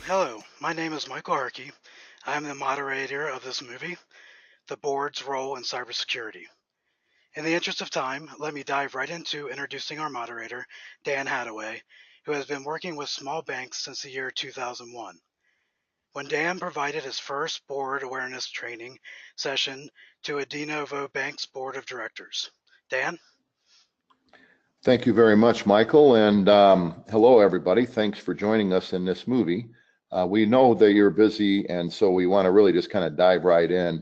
Hello, my name is Michael Harkey. I am the moderator of this movie, The Board's Role in Cybersecurity. In the interest of time, let me dive right into introducing our moderator, Dan Hadaway, who has been working with small banks since the year 2001. When Dan provided his first board awareness training session to a de novo bank's board of directors. Dan? Thank you very much, Michael, and hello, everybody. Thanks for joining us in this movie. We know that you're busy, and so we want to really just kind of dive right in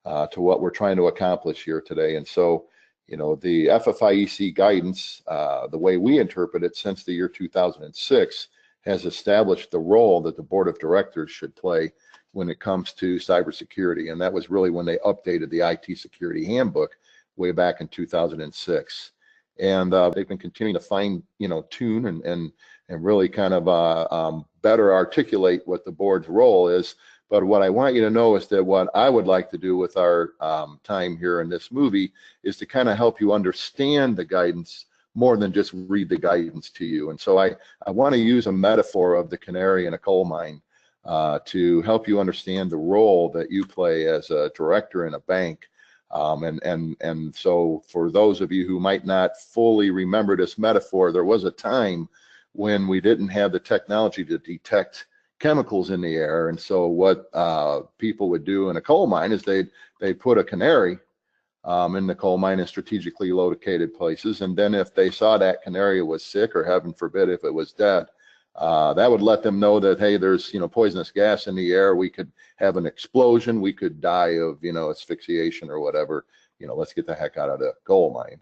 to what we're trying to accomplish here today. And so, the FFIEC guidance, the way we interpret it since the year 2006, has established the role that the board of directors should play when it comes to cybersecurity. And that was really when they updated the IT security handbook way back in 2006. And they've been continuing to fine, tune and really kind of better articulate what the board's role is. But what I want you to know is that what I would like to do with our time here in this movie is to kind of help you understand the guidance more than just read the guidance to you. And so I want to use a metaphor of the canary in a coal mine to help you understand the role that you play as a director in a bank. And so for those of you who might not fully remember this metaphor, there was a time when we didn't have the technology to detect chemicals in the air. And so what people would do in a coal mine is they'd put a canary in the coal mine in strategically located places. And then if they saw that canary was sick, or heaven forbid if it was dead, that would let them know that, hey, there's poisonous gas in the air. We could have an explosion. We could die of asphyxiation or whatever. Let's get the heck out of the coal mine.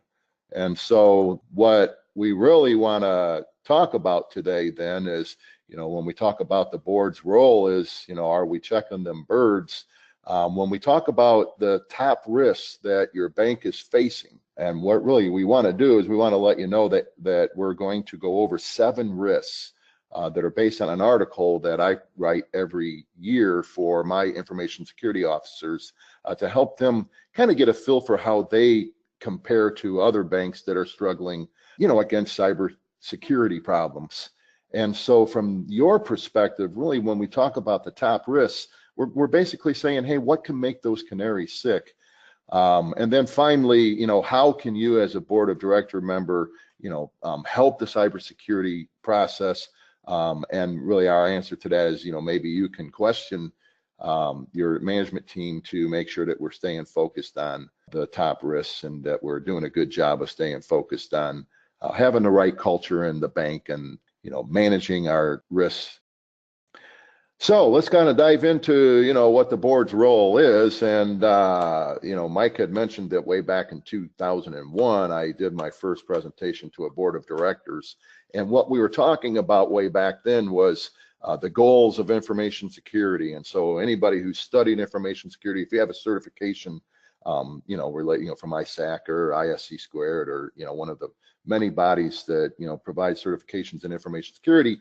And so what we really want to talk about today then is, when we talk about the board's role is, are we checking them birds? When we talk about the top risks that your bank is facing, and what really we want to do is we want to let you know that we're going to go over 7 risks that are based on an article that I write every year for my information security officers to help them kind of get a feel for how they compare to other banks that are struggling, against cyber security problems. And so from your perspective, really, when we talk about the top risks, we're basically saying, hey, what can make those canaries sick? And then finally, how can you as a board of director member, help the cybersecurity process? And really our answer to that is, maybe you can question your management team to make sure that we're staying focused on the top risks and that we're doing a good job of staying focused on having the right culture in the bank and, managing our risks. So let's kind of dive into, what the board's role is. And, Mike had mentioned that way back in 2001, I did my first presentation to a board of directors. And what we were talking about way back then was the goals of information security. And so anybody who's studied information security, if you have a certification, from ISAC or ISC squared or, one of the many bodies that, provide certifications in information security,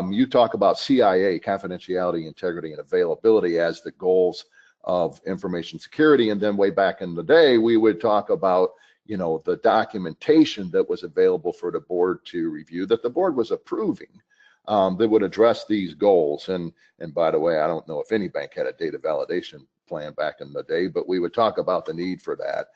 you talk about CIA, confidentiality, integrity, and availability as the goals of information security. And then way back in the day, we would talk about, the documentation that was available for the board to review that the board was approving that would address these goals. And by the way, I don't know if any bank had a data validation plan back in the day, but we would talk about the need for that.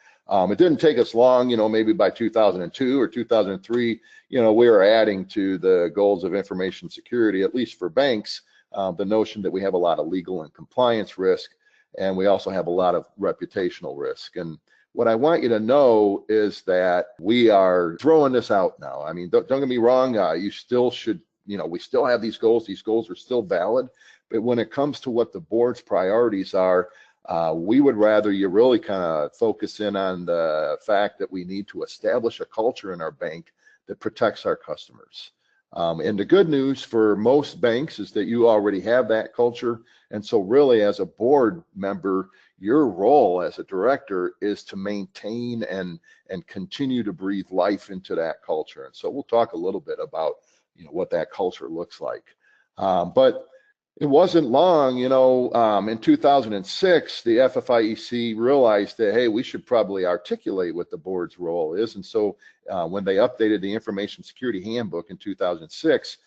It didn't take us long, maybe by 2002 or 2003, we were adding to the goals of information security, at least for banks, the notion that we have a lot of legal and compliance risk, and we also have a lot of reputational risk. And what I want you to know is that we are throwing this out now. I mean, don't get me wrong, you still should, we still have these goals. These goals are still valid. But when it comes to what the board's priorities are, we would rather you really kind of focus in on the fact that we need to establish a culture in our bank that protects our customers. And the good news for most banks is that you already have that culture. And so really as a board member, your role as a director is to maintain and continue to breathe life into that culture. And so we'll talk a little bit about what that culture looks like. But it wasn't long, in 2006, the FFIEC realized that, hey, we should probably articulate what the board's role is. And so when they updated the information security handbook in 2006,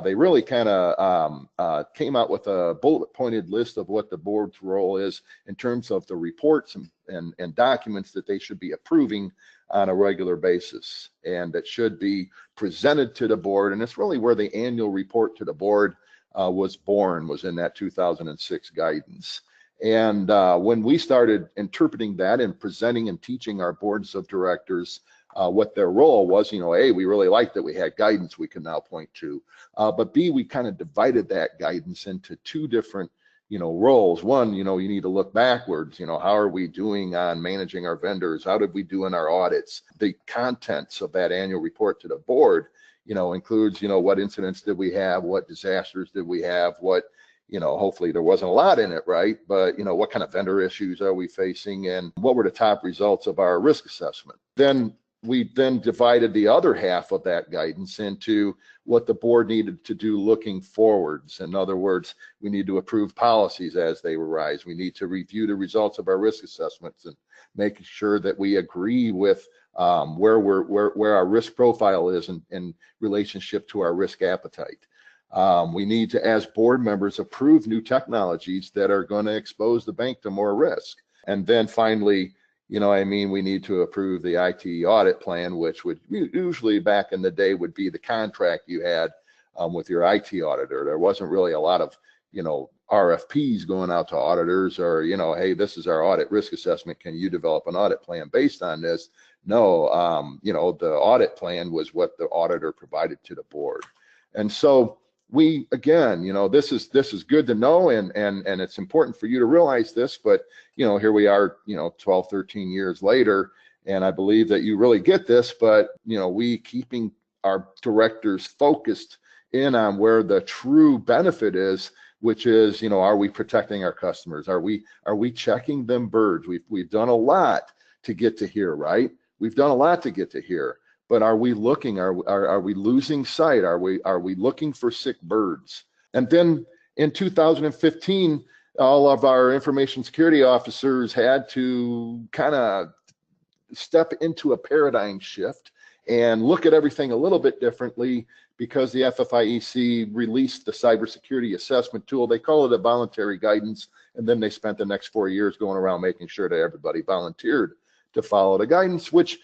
they really kind of came out with a bullet pointed list of what the board's role is in terms of the reports and documents that they should be approving on a regular basis, and that should be presented to the board. And it's really where the annual report to the board was born, was in that 2006 guidance. And when we started interpreting that and presenting and teaching our boards of directors what their role was, A, we really liked that we had guidance we can now point to, but B, we kind of divided that guidance into two different roles. One, you need to look backwards. How are we doing on managing our vendors? How did we do in our audits? The contents of that annual report to the board, includes, what incidents did we have? What disasters did we have? What, hopefully there wasn't a lot in it, right? But, what kind of vendor issues are we facing? And what were the top results of our risk assessment? Then we divided the other half of that guidance into what the board needed to do looking forwards. In other words, we need to approve policies as they arise. We need to review the results of our risk assessments and making sure that we agree with where our risk profile is in relationship to our risk appetite. We need to, as board members, approve new technologies that are going to expose the bank to more risk. And then finally, we need to approve the IT audit plan, which would usually back in the day would be the contract you had with your IT auditor. There wasn't really a lot of, RFPs going out to auditors or, hey, this is our audit risk assessment. Can you develop an audit plan based on this? No, the audit plan was what the auditor provided to the board. And so we, again, this is good to know, and it's important for you to realize this, but here we are, 12, 13 years later, and I believe that you really get this, but we keeping our directors focused in on where the true benefit is, which is, are we protecting our customers? Are we checking them birds? We've done a lot to get to here, right? We've done a lot to get to here. But are we looking? Are we losing sight? Are we looking for sick birds? And then in 2015, all of our information security officers had to kind of step into a paradigm shift and look at everything a little bit differently, because the FFIEC released the cybersecurity assessment tool. They call it a voluntary guidance, and then they spent the next 4 years going around making sure that everybody volunteered to follow the guidance, which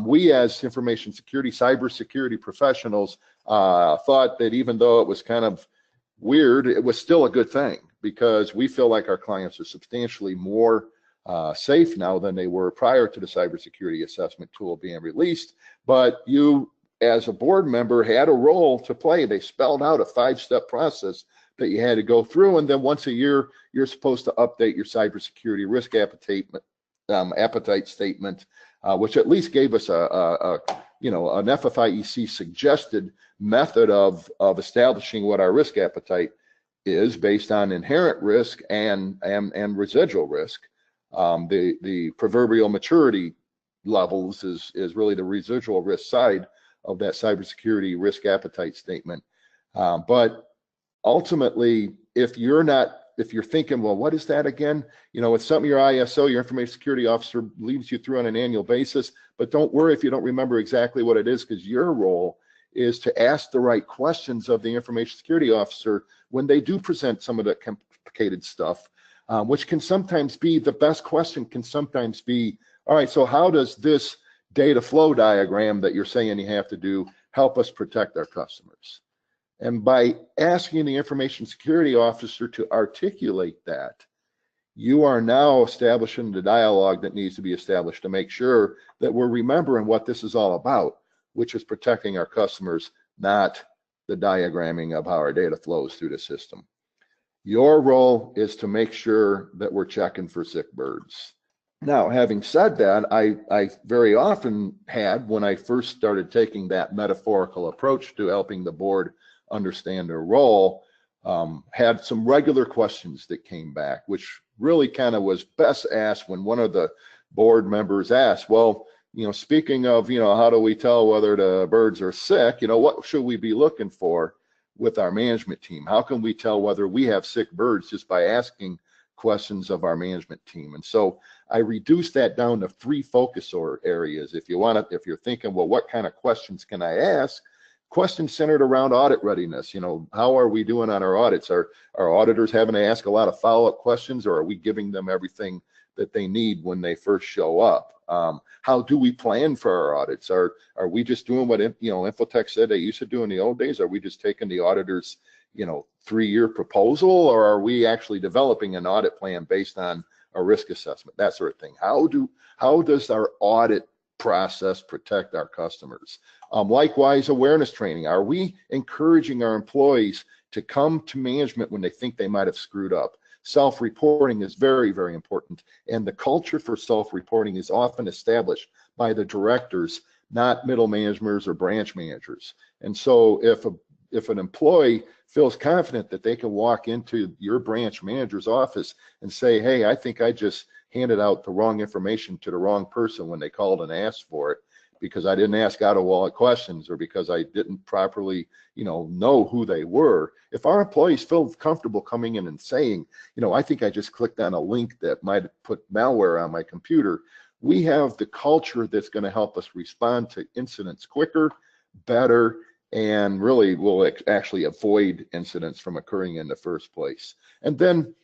we as information security, cybersecurity professionals thought that even though it was kind of weird, it was still a good thing, because we feel like our clients are substantially more safe now than they were prior to the cybersecurity assessment tool being released. But you, as a board member, had a role to play. They spelled out a 5-step process that you had to go through, and then once a year, you're supposed to update your cybersecurity risk appetite statement, which at least gave us an FFIEC suggested method of establishing what our risk appetite is based on inherent risk and residual risk. The proverbial maturity levels is really the residual risk side of that cybersecurity risk appetite statement. But ultimately, if you're thinking, well, what is that again? It's something your ISO, your information security officer, leads you through on an annual basis. But don't worry if you don't remember exactly what it is, because your role is to ask the right questions of the information security officer when they do present some of the complicated stuff, which can sometimes be, the best question can sometimes be, all right, so how does this data flow diagram that you're saying you have to do help us protect our customers? And by asking the information security officer to articulate that, you are now establishing the dialogue that needs to be established to make sure that we're remembering what this is all about, which is protecting our customers, not the diagramming of how our data flows through the system. Your role is to make sure that we're checking for sick birds. Now, having said that, I very often had, when I first started taking that metaphorical approach to helping the board understand their role, had some regular questions that came back, which really kind of was best asked when one of the board members asked, well, speaking of, how do we tell whether the birds are sick? What should we be looking for with our management team? How can we tell whether we have sick birds just by asking questions of our management team? And so I reduced that down to 3 focus areas. If you're thinking, well, what kind of questions can I ask? Questions centered around audit readiness. How are we doing on our audits? Are our auditors having to ask a lot of follow-up questions, or are we giving them everything that they need when they first show up? How do we plan for our audits? Are we just doing what Infotech said they used to do in the old days? Are we just taking the auditors 3-year proposal, or are we actually developing an audit plan based on a risk assessment, that sort of thing? How does our audit process protect our customers? Likewise, awareness training. Are we encouraging our employees to come to management when they think they might have screwed up? Self-reporting is very, very important, and the culture for self-reporting is often established by the directors, not middle managers or branch managers. And so if an employee feels confident that they can walk into your branch manager's office and say, hey, I think I just handed out the wrong information to the wrong person when they called and asked for it, because I didn't ask out of wallet questions, or because I didn't properly know who they were. If our employees feel comfortable coming in and saying, I think I just clicked on a link that might have put malware on my computer, we have the culture that's going to help us respond to incidents quicker, better, and really will actually avoid incidents from occurring in the first place. And then,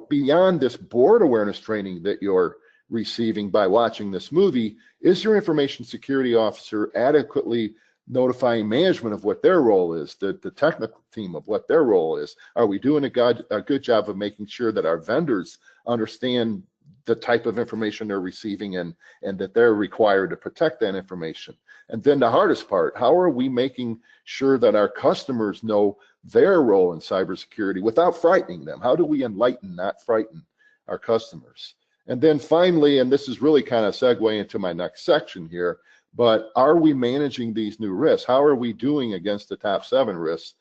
beyond this board awareness training that you're receiving by watching this movie, is your information security officer adequately notifying management of what their role is, the technical team of what their role is? Are we doing a good job of making sure that our vendors understand the type of information they're receiving and that they're required to protect that information? And then the hardest part, how are we making sure that our customers know their role in cybersecurity without frightening them? How do we enlighten, not frighten our customers? And then finally, and this is really kind of segue into my next section here, but are we managing these new risks? How are we doing against the top 7 risks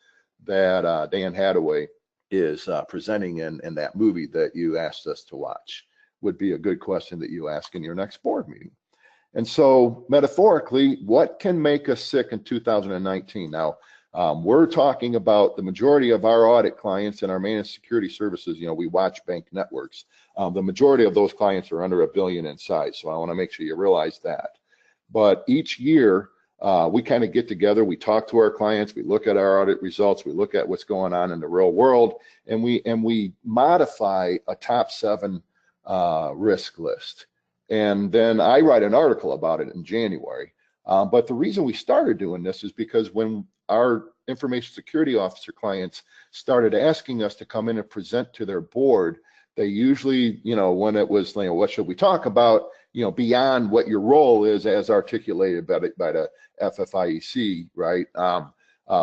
that Dan Hadaway is presenting in that movie that you asked us to watch? Would be a good question that you ask in your next board meeting. And so metaphorically, what can make us sick in 2019? Now, we're talking about the majority of our audit clients and our managed security services. We watch bank networks. The majority of those clients are under $1 billion in size. So I want to make sure you realize that. But each year, we kind of get together, we talk to our clients, we look at our audit results, we look at what's going on in the real world, and we modify a top 7 risk list. And then I write an article about it in January. But the reason we started doing this is because when our information security officer clients started asking us to come in and present to their board, they usually, when it was, what should we talk about, beyond what your role is as articulated by the FFIEC, right?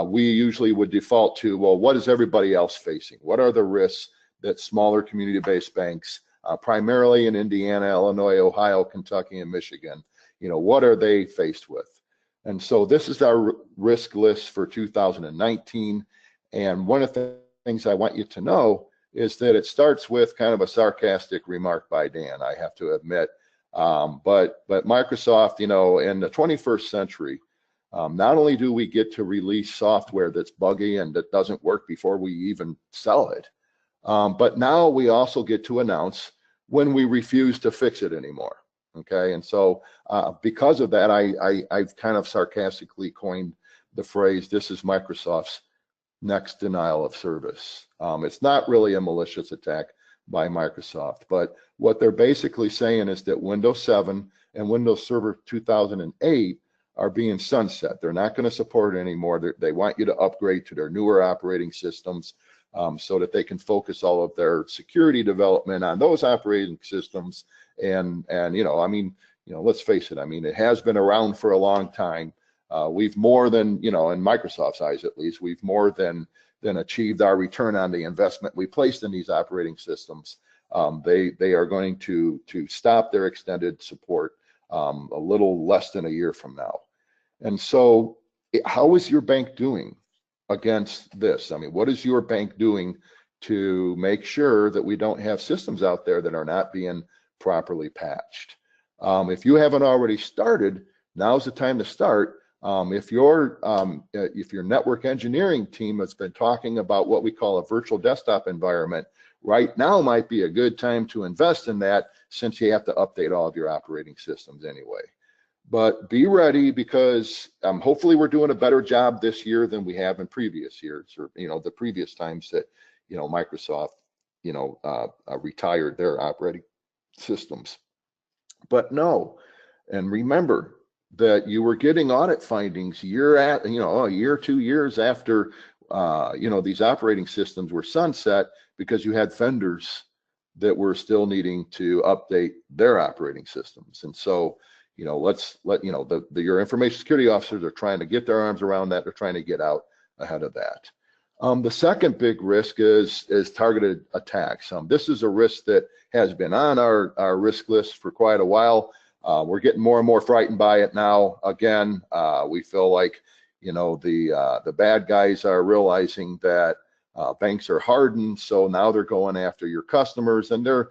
We usually would default to, well, what is everybody else facing? What are the risks that smaller community-based banks, primarily in Indiana, Illinois, Ohio, Kentucky, and Michigan, what are they faced with? And so this is our risk list for 2019. And one of the things I want you to know is that it starts with kind of a sarcastic remark by Dan, I have to admit. But Microsoft, in the 21st century, not only do we get to release software that's buggy and that doesn't work before we even sell it, but now we also get to announce when we refuse to fix it anymore. Okay, and so because of that, I've kind of sarcastically coined the phrase, this is Microsoft's next denial of service. It's not really a malicious attack by Microsoft, but what they're basically saying is that Windows 7 and Windows Server 2008 are being sunset. They're not going to support it anymore. They want you to upgrade to their newer operating systems so that they can focus all of their security development on those operating systems. And let's face it, it has been around for a long time. We've more than, in Microsoft's eyes at least, we've more than achieved our return on the investment we placed in these operating systems. They are going to stop their extended support a little less than a year from now. And so how is your bank doing against this? What is your bank doing to make sure that we don't have systems out there that are not being properly patched? If you haven't already started, now's the time to start. If your network engineering team has been talking about what we call a virtual desktop environment, right now might be a good time to invest in that, since you have to update all of your operating systems anyway. But be ready because hopefully we're doing a better job this year than we have in previous years, or the previous times that Microsoft retired their operating systems. But no, and remember that you were getting audit findings a year, 2 years after these operating systems were sunset, because you had vendors that were still needing to update their operating systems. And so let's let your information security officers are trying to get their arms around that. They're trying to get out ahead of that. The second big risk is targeted attacks. This is a risk that has been on our risk list for quite a while. We're getting more and more frightened by it now. Again, we feel like the bad guys are realizing that banks are hardened, so now they're going after your customers, and they're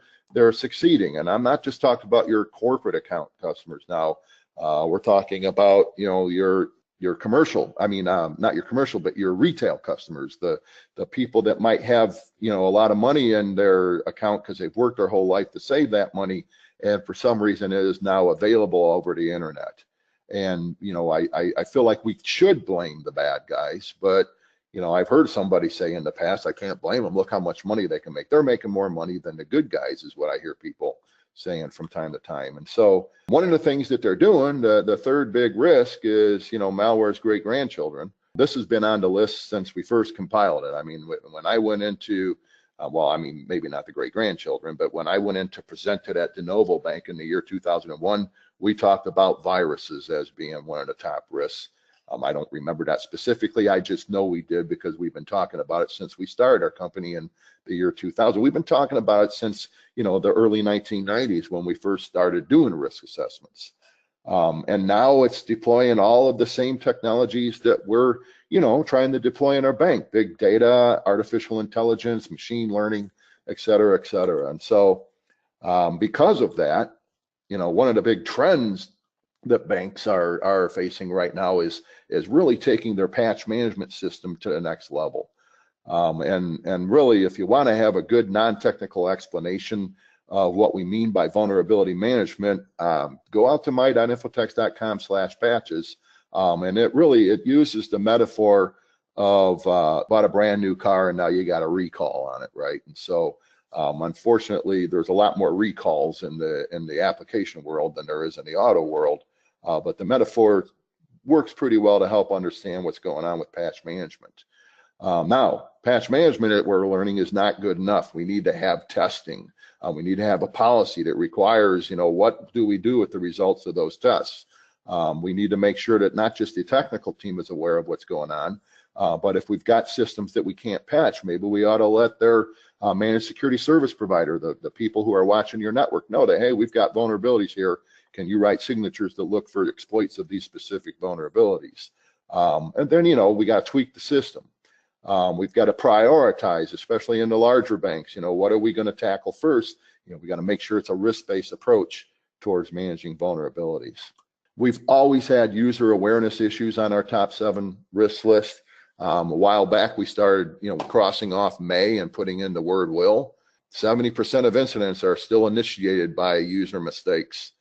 succeeding. And I'm not just talking about your corporate account customers now. We're talking about your commercial, not your commercial, but your retail customers, the people that might have a lot of money in their account because they've worked their whole life to save that money, and for some reason it is now available over the internet. And I feel like we should blame the bad guys, but I've heard somebody say in the past, I can't blame them. Look how much money they can make. They're making more money than the good guys, is what I hear people saying from time to time. And so one of the things that they're doing, the third big risk is, malware's great grandchildren. This has been on the list since we first compiled it. I mean, when I went into, maybe not the great grandchildren, but when I went in to present it at De Novo Bank in the year 2001, we talked about viruses as being one of the top risks. I don't remember that specifically. I just know we did because we've been talking about it since we started our company in the year 2000. We've been talking about it since, the early 1990s when we first started doing risk assessments. And now it's deploying all of the same technologies that we're, trying to deploy in our bank: big data, artificial intelligence, machine learning, et cetera, et cetera. And so because of that, one of the big trends that banks are facing right now is really taking their patch management system to the next level. And really, if you want to have a good non-technical explanation of what we mean by vulnerability management, go out to my.infotex.com/patches, and it uses the metaphor of bought a brand new car and now you got a recall on it, right? And so unfortunately, there's a lot more recalls in the application world than there is in the auto world. But the metaphor works pretty well to help understand what's going on with patch management. Now, patch management, we're learning, is not good enough. We need to have testing. We need to have a policy that requires, what do we do with the results of those tests? We need to make sure that not just the technical team is aware of what's going on, but if we've got systems that we can't patch, maybe we ought to let their managed security service provider, the people who are watching your network, know that, hey, we've got vulnerabilities here. Can you write signatures that look for exploits of these specific vulnerabilities? And then, we got to tweak the system. We've got to prioritize, especially in the larger banks. What are we going to tackle first? We got to make sure it's a risk-based approach towards managing vulnerabilities. We've always had user awareness issues on our top 7 risk list. A while back, we started, crossing off may and putting in the word will. 70% of incidents are still initiated by user mistakes.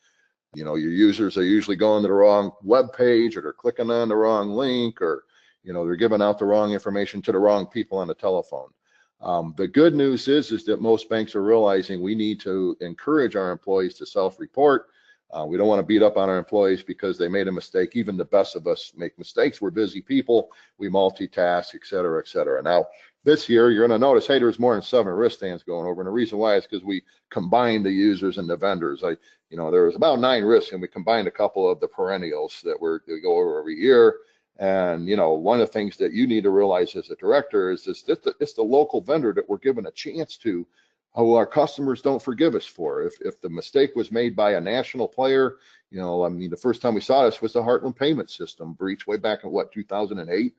Your users are usually going to the wrong web page, or they're clicking on the wrong link, or they're giving out the wrong information to the wrong people on the telephone. The good news is that most banks are realizing we need to encourage our employees to self-report. We don't want to beat up on our employees because they made a mistake. Even the best of us make mistakes. We're busy people. We multitask, et cetera, et cetera. Now, this year, you're going to notice, hey, there's more than 7 wristbands going over. And the reason why is because we combined the users and the vendors. There was about 9 risks, and we combined a couple of the perennials that we go over every year. And, one of the things that you need to realize as a director is it's the local vendor that we're given a chance to, who our customers don't forgive us for. If the mistake was made by a national player, the first time we saw this was the Heartland payment system breach way back in 2008.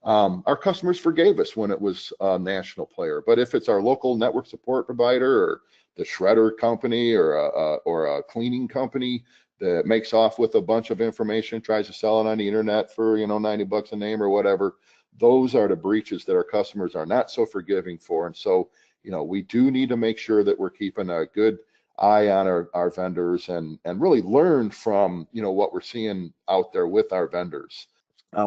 Our customers forgave us when it was a national player. But if it's our local network support provider, or the shredder company, or a cleaning company that makes off with a bunch of information, tries to sell it on the internet for $90 a name or whatever, those are the breaches that our customers are not so forgiving for. And so we do need to make sure that we're keeping a good eye on our vendors and really learn from, what we're seeing out there with our vendors.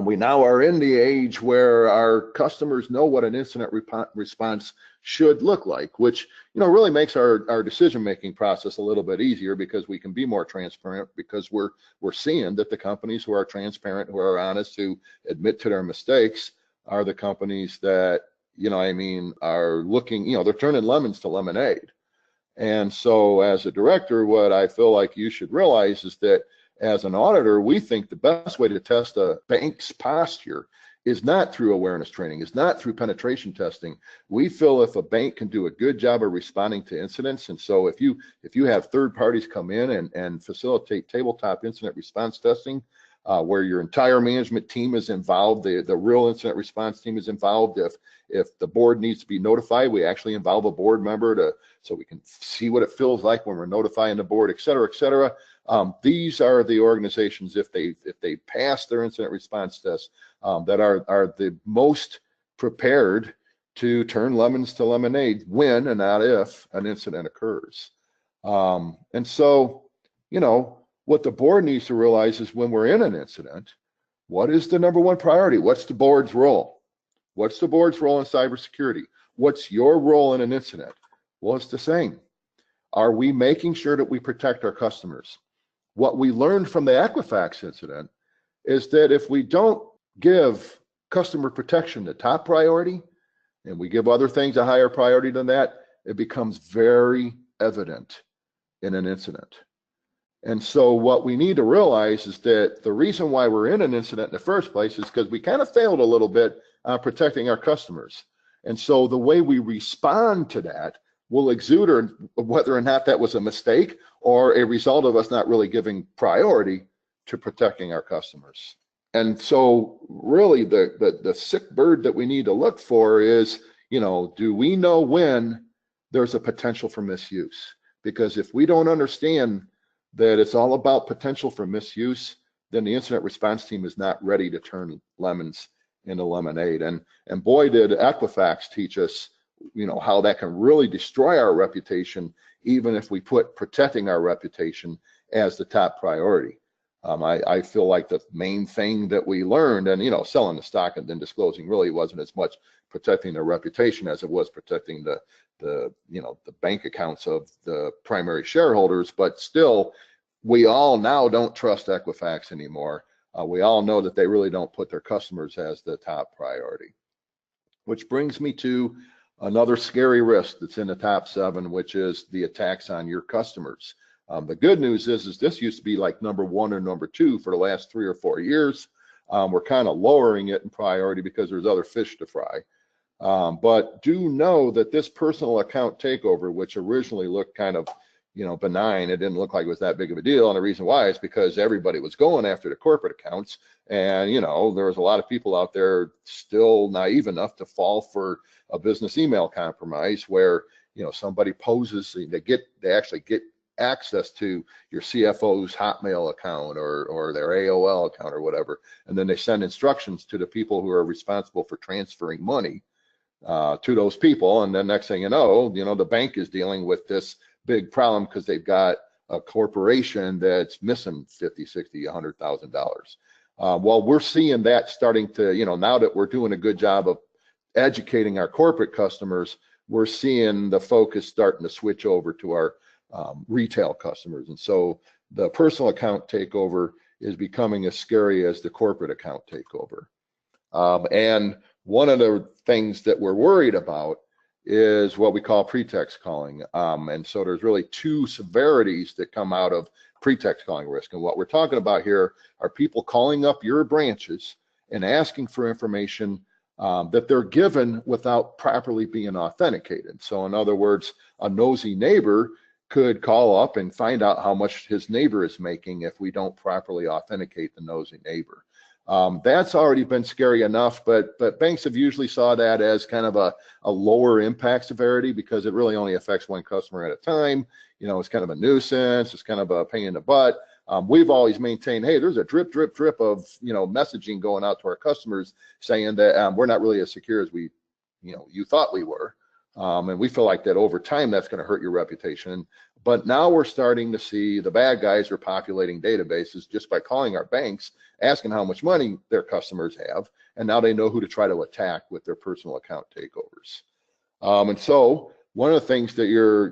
We now are in the age where our customers know what an incident response should look like, which really makes our decision-making process a little bit easier because we can be more transparent because we're seeing that the companies who are transparent, who are honest, who admit to their mistakes are the companies that are looking, they're turning lemons to lemonade. And so as a director, what I feel like you should realize is that as an auditor, we think the best way to test a bank's posture is not through awareness training, is not through penetration testing. We feel if a bank can do a good job of responding to incidents, and so if you have third parties come in and facilitate tabletop incident response testing, where your entire management team is involved, the real incident response team is involved. If the board needs to be notified, we actually involve a board member so we can see what it feels like when we're notifying the board, et cetera, et cetera. These are the organizations, if they pass their incident response tests, that are the most prepared to turn lemons to lemonade when and not if an incident occurs. And so, what the board needs to realize is when we're in an incident, what is the number one priority? What's the board's role? What's the board's role in cybersecurity? What's your role in an incident? Well, it's the same. Are we making sure that we protect our customers? What we learned from the Equifax incident is that if we don't give customer protection the top priority, and we give other things a higher priority than that, it becomes very evident in an incident. And so what we need to realize is that the reason why we're in an incident in the first place is because we kind of failed a little bit on protecting our customers. And so the way we respond to that will exude whether or not that was a mistake or a result of us not really giving priority to protecting our customers. And so really the sick bird that we need to look for is, do we know when there's a potential for misuse? Because if we don't understand that it's all about potential for misuse, then the incident response team is not ready to turn lemons into lemonade. And boy, did Equifax teach us, how that can really destroy our reputation, even if we put protecting our reputation as the top priority. I feel like the main thing that we learned, and selling the stock and then disclosing really wasn't as much protecting their reputation as it was protecting the bank accounts of the primary shareholders. But still, we all now don't trust Equifax anymore. We all know that they really don't put their customers as the top priority. Which brings me to another scary risk that's in the top 7, which is the attacks on your customers. The good news is this used to be like number 1 or number 2 for the last 3 or 4 years. We're kind of lowering it in priority because there's other fish to fry. But do know that this personal account takeover, which originally looked kind of, benign, it didn't look like it was that big of a deal. And the reason why is because everybody was going after the corporate accounts. And, there was a lot of people out there still naive enough to fall for a business email compromise where, somebody poses, they actually get access to your CFO's Hotmail account or their AOL account or whatever. And then they send instructions to the people who are responsible for transferring money to those people. And then next thing you know, the bank is dealing with this big problem because they've got a corporation that's missing $50, $60, $100,000. Well, we're seeing that starting to, now that we're doing a good job of educating our corporate customers, we're seeing the focus starting to switch over to our retail customers. And so the personal account takeover is becoming as scary as the corporate account takeover. And one of the things that we're worried about is what we call pretext calling. And so there's really 2 severities that come out of pretext calling risk. And what we're talking about here are people calling up your branches and asking for information that they're given without properly being authenticated. So in other words, a nosy neighbor could call up and find out how much his neighbor is making if we don't properly authenticate the nosy neighbor. That's already been scary enough, but banks have usually saw that as kind of a lower impact severity because it really only affects one customer at a time. It's kind of a nuisance. It's kind of a pain in the butt. We've always maintained, hey, there's a drip of messaging going out to our customers saying that we're not really as secure as you thought we were. And we feel like that over time, that's going to hurt your reputation. But now we're starting to see the bad guys are populating databases just by calling our banks, asking how much money their customers have. And now they know who to try to attack with their personal account takeovers. And so one of the things that your,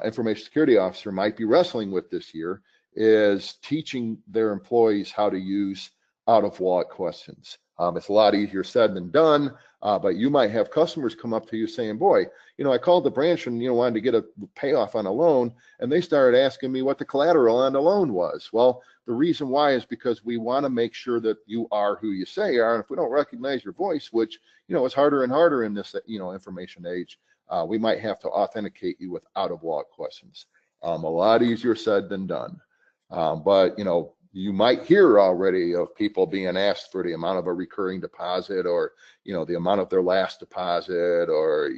information security officer might be wrestling with this year is teaching their employees how to use out-of-wallet questions. It's a lot easier said than done, but you might have customers come up to you saying, boy, I called the branch and, wanted to get a payoff on a loan, and they started asking me what the collateral on the loan was. Well, the reason why is because we want to make sure that you are who you say you are. And if we don't recognize your voice, which, is harder and harder in this, information age, we might have to authenticate you with out-of-wallet questions. A lot easier said than done. But, you might hear already of people being asked for the amount of a recurring deposit, or, the amount of their last deposit, or,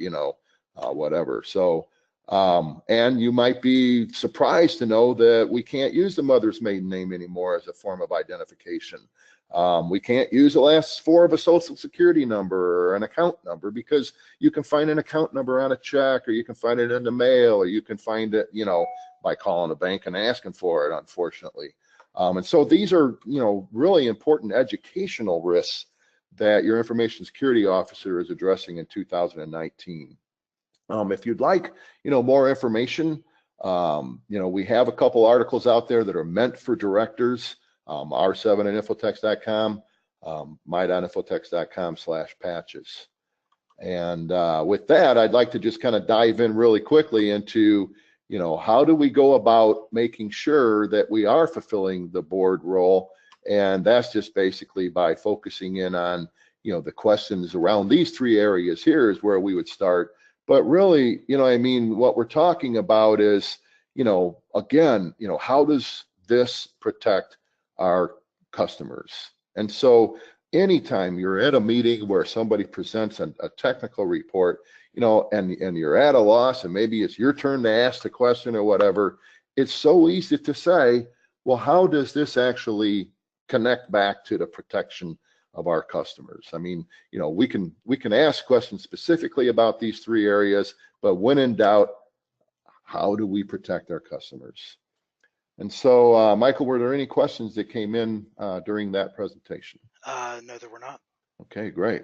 whatever. So, and you might be surprised to know that we can't use the mother's maiden name anymore as a form of identification. We can't use the last four of a social security number or an account number, because you can find an account number on a check, or you can find it in the mail, or you can find it, by calling a bank and asking for it, unfortunately. And so these are, really important educational risks that your information security officer is addressing in 2019. If you'd like, more information, we have a couple articles out there that are meant for directors, r7 and infotex.com, my.infotex.com/patches. And with that, I'd like to just kind of dive in really quickly into, how do we go about making sure that we are fulfilling the board role? And that's just basically by focusing in on, the questions around these three areas here is where we would start. But really, what we're talking about is, again, how does this protect our customers? And so anytime you're at a meeting where somebody presents a technical report, and you're at a loss, and maybe it's your turn to ask the question or whatever, it's so easy to say, well, how does this actually connect back to the protection of our customers? I mean, we can ask questions specifically about these three areas, but when in doubt, how do we protect our customers? And so, Michael, were there any questions that came in during that presentation? No, there were not. Okay, great.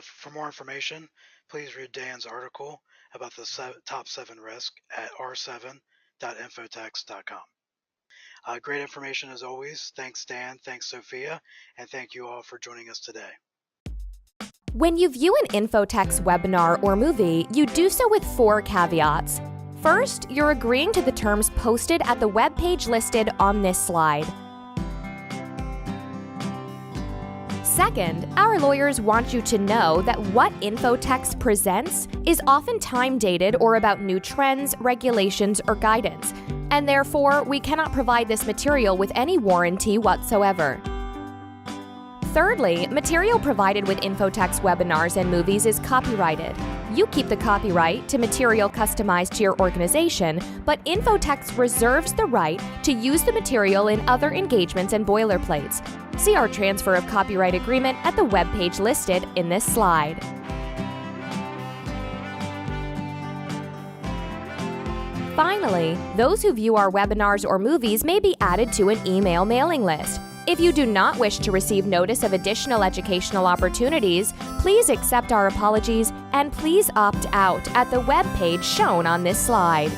For more information, please read Dan's article about the top 7 risks at r7.infotex.com. Great information as always. Thanks, Dan. Thanks, Sophia. And thank you all for joining us today. When you view an Infotex webinar or movie, you do so with 4 caveats. First, you're agreeing to the terms posted at the web page listed on this slide. Second, our lawyers want you to know that what Infotex presents is often time-dated or about new trends, regulations, or guidance, and therefore we cannot provide this material with any warranty whatsoever. Thirdly, material provided with Infotex webinars and movies is copyrighted. You keep the copyright to material customized to your organization, but Infotex reserves the right to use the material in other engagements and boilerplates. See our transfer of copyright agreement at the webpage listed in this slide. Finally, those who view our webinars or movies may be added to an email mailing list. If you do not wish to receive notice of additional educational opportunities, please accept our apologies and please opt out at the web page shown on this slide.